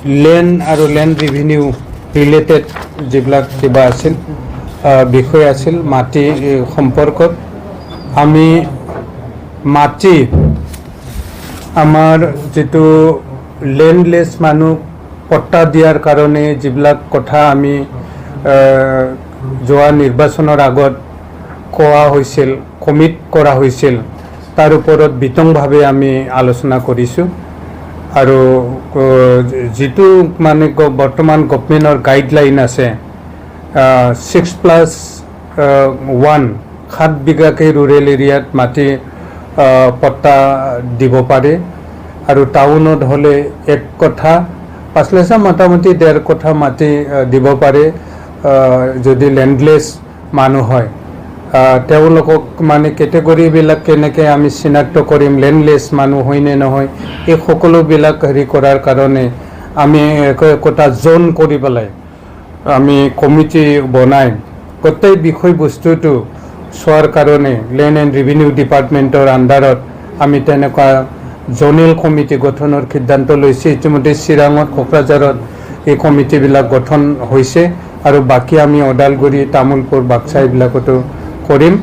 Land আৰু land revenue related যিবিলাক কিবা আছিল বিষয় আছিল মাটি সম্পৰ্কত আমি মাটি আমাৰ যিটো লেণ্ডলেছ মানুহ পট্টা দিয়াৰ কাৰণে যিবিলাক কথা আমি যোৱা নিৰ্বাচনৰ আগত কোৱা হৈছিল কমিট কৰা হৈছিল তাৰ ওপৰত বিতংভাৱে আমি আলোচনা কৰিছোঁ আৰু যিটো মানে বৰ্তমান গভৰ্ণমেণ্টৰ গাইডলাইন আছে 6+1 7 বিঘাকে ৰুৰেল এৰিয়াত মাটি পট্টা দিব পাৰে আৰু টাউনত হ'লে 1 কঠা 5 লাখ মোটামুটি 1.5 কঠা মাটি দিব পাৰে যদি লেণ্ডলেছ মানুহ হয় তেওঁলোকক মানে কেটেগৰীবিলাক কেনেকৈ আমি চিনাক্ত কৰিম লেণ্ডলেছ মানুহ হয় নে নহয় এই সকলোবিলাক হেৰি কৰাৰ কাৰণে আমি একোটা জোন কৰি পেলাই আমি কমিটি বনাই গোটেই বিষয়বস্তুটো চোৱাৰ কাৰণে লেণ্ড এণ্ড ৰিভিনিউ ডিপাৰ্টমেণ্টৰ আণ্ডাৰত আমি তেনেকুৱা জোনেল কমিটি গঠনৰ সিদ্ধান্ত লৈছে ইতিমধ্যে চিৰাঙত কোকৰাঝাৰত এই কমিটিবিলাক গঠন হৈছে আৰু বাকী আমি ওদালগুৰি তামোলপুৰ বাক্সা এইবিলাকতো কৰিম।